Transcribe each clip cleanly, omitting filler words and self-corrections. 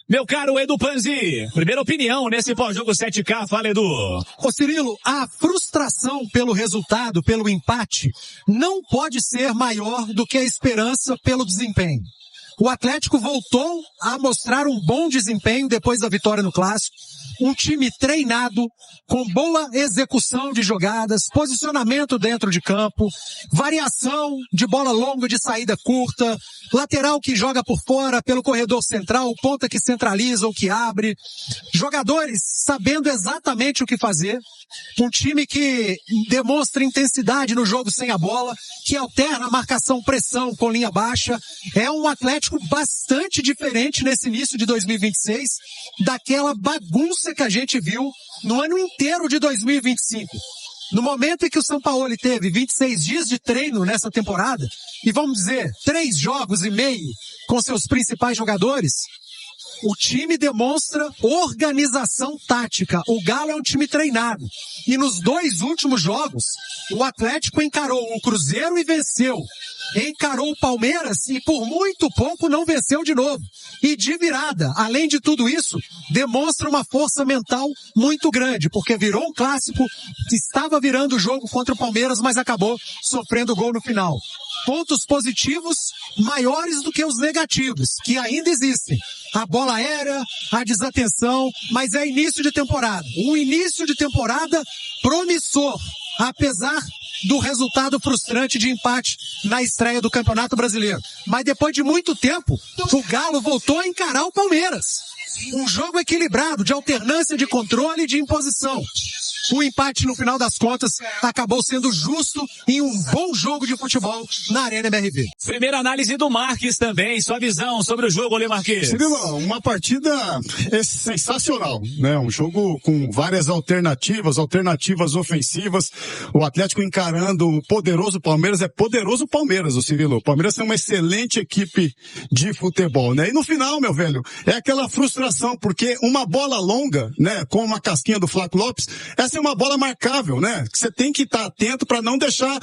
Meu caro Edu Panzi, primeira opinião nesse pós-jogo 7K, fala Edu. Ô Cirilo, a frustração pelo resultado, pelo empate, não pode ser maior do que a esperança pelo desempenho. O Atlético voltou a mostrar um bom desempenho depois da vitória no Clássico. Um time treinado, com boa execução de jogadas, posicionamento dentro de campo, variação de bola longa de saída curta, lateral que joga por fora pelo corredor central, ponta que centraliza ou que abre, jogadores sabendo exatamente o que fazer, um time que demonstra intensidade no jogo sem a bola, que alterna a marcação-pressão com linha baixa. É um Atlético bastante diferente nesse início de 2026, daquela bagunça que a gente viu no ano inteiro de 2025. No momento em que o Sampaoli teve 26 dias de treino nessa temporada, e vamos dizer, 3 jogos e meio com seus principais jogadores, o time demonstra organização tática. O Galo é um time treinado. E nos 2 últimos jogos, o Atlético encarou o Cruzeiro e venceu. Encarou o Palmeiras e por muito pouco não venceu de novo. E de virada, além de tudo isso, demonstra uma força mental muito grande, porque virou um clássico, estava virando o jogo contra o Palmeiras, mas acabou sofrendo gol no final. Pontos positivos maiores do que os negativos, que ainda existem. A bola aérea, a desatenção, mas é início de temporada. Um início de temporada promissor, apesar do resultado frustrante de empate na estreia do Campeonato Brasileiro. Mas depois de muito tempo, o Galo voltou a encarar o Palmeiras. Um jogo equilibrado, de alternância de controle e de imposição. O empate, no final das contas, acabou sendo justo em um bom jogo de futebol na Arena MRV. Primeira análise do Marques também, sua visão sobre o jogo, Lê Marques. Cirilo, uma partida sensacional, né? Um jogo com várias alternativas ofensivas. O Atlético encarando o poderoso Palmeiras, é poderoso Palmeiras, o Cirilo. O Palmeiras é uma excelente equipe de futebol, né? E no final, meu velho, é aquela frustração, porque uma bola longa, né, com uma casquinha do Flaco Lopes, essa é uma bola marcável, né? Que você tem que estar atento para não deixar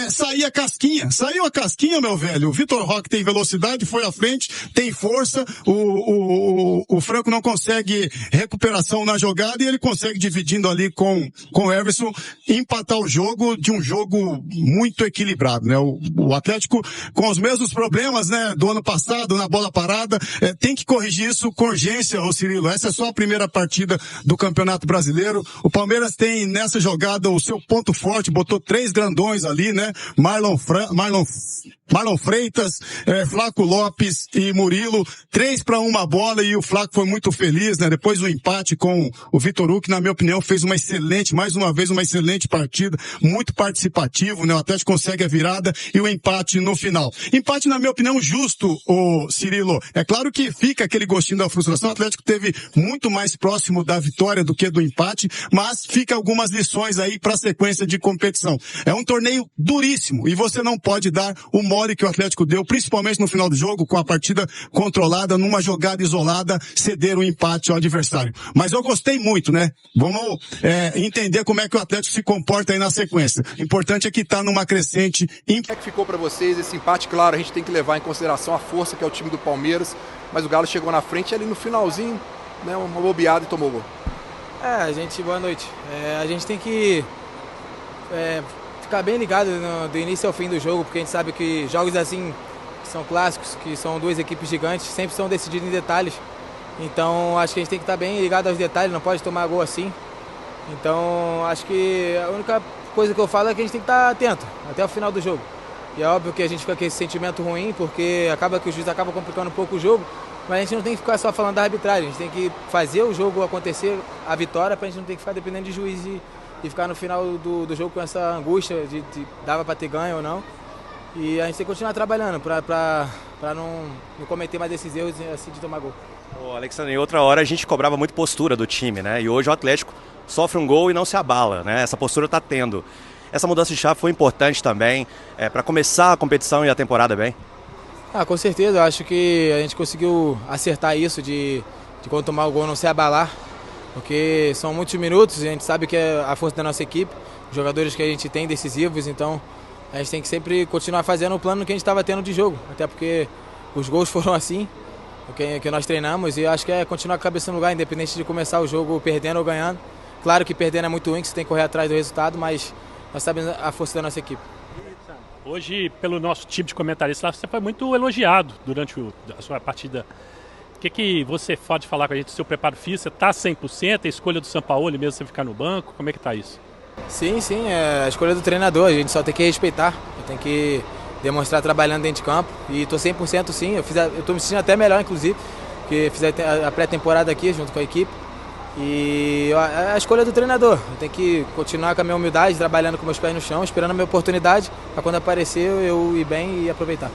sair a casquinha. Saiu a casquinha, meu velho. O Vitor Roque tem velocidade, foi à frente, tem força. O Franco não consegue recuperação na jogada e ele consegue, dividindo ali com o Everson, empatar o jogo de um jogo muito equilibrado, né? O Atlético com os mesmos problemas, né, do ano passado na bola parada, tem que corrigir isso com urgência, ô Cirilo. Essa é só a primeira partida do Campeonato Brasileiro. O Palmeiras tem nessa jogada o seu ponto forte, botou 3 grandões ali, né? Marlon Freitas, Flaco Lopes e Murilo, 3 para uma bola, e o Flaco foi muito feliz, né? Depois o empate com o Vitor Hugo, que na minha opinião fez mais uma vez uma excelente partida, muito participativo, né? O Atlético consegue a virada e o empate no final. Empate, na minha opinião, justo, o Cirilo. É claro que fica aquele gostinho da frustração, o Atlético teve muito mais próximo da vitória do que do empate, mas fica algumas lições aí para a sequência de competição. É um torneio duríssimo e você não pode dar o mole que o Atlético deu, principalmente no final do jogo, com a partida controlada, numa jogada isolada, ceder o empate ao adversário. Mas eu gostei muito, né? Vamos entender como é que o Atlético se comporta aí na sequência. O importante é que tá numa crescente. Como é que ficou para vocês esse empate? Claro, a gente tem que levar em consideração a força que é o time do Palmeiras, mas o Galo chegou na frente ali no finalzinho, né, uma bobeada e tomou o gol. Boa noite. A gente tem que ficar bem ligado do início ao fim do jogo, porque a gente sabe que jogos assim, que são clássicos, que são 2 equipes gigantes, sempre são decididos em detalhes. Então acho que a gente tem que estar bem ligado aos detalhes, não pode tomar gol assim. Então acho que a única coisa que eu falo é que a gente tem que estar atento até o final do jogo. E é óbvio que a gente fica com esse sentimento ruim, porque acaba que o juiz acaba complicando um pouco o jogo, mas a gente não tem que ficar só falando da arbitragem, a gente tem que fazer o jogo acontecer, a vitória, pra gente não ter que ficar dependendo de juiz e ficar no final do jogo com essa angústia de dava para ter ganho ou não. E a gente tem que continuar trabalhando para não cometer mais esses erros assim de tomar gol. Ô, Alexandre, em outra hora a gente cobrava muito postura do time, né? E hoje o Atlético sofre um gol e não se abala, né? Essa postura está tendo. Essa mudança de chave foi importante também para começar a competição e a temporada bem? Com certeza, eu acho que a gente conseguiu acertar isso de quando tomar o gol não se abalar, porque são muitos minutos, a gente sabe que é a força da nossa equipe, os jogadores que a gente tem decisivos, então a gente tem que sempre continuar fazendo o plano que a gente estava tendo de jogo, até porque os gols foram assim, que nós treinamos, e eu acho que é continuar com a cabeça no lugar, independente de começar o jogo perdendo ou ganhando. Claro que perdendo é muito ruim, que você tem que correr atrás do resultado, mas nós sabemos a força da nossa equipe. Hoje, pelo nosso time de comentarista, você foi muito elogiado durante a sua partida. O que você pode falar com a gente do seu preparo físico? Você está 100%? A escolha do Sampaoli mesmo você ficar no banco? Como é que está isso? Sim, é a escolha do treinador, a gente só tem que respeitar, tem que demonstrar trabalhando dentro de campo, e estou 100% sim, eu estou me sentindo até melhor, inclusive, porque fiz a pré-temporada aqui junto com a equipe, e a escolha do treinador, eu tenho que continuar com a minha humildade, trabalhando com meus pés no chão, esperando a minha oportunidade, para quando aparecer eu ir bem e aproveitar.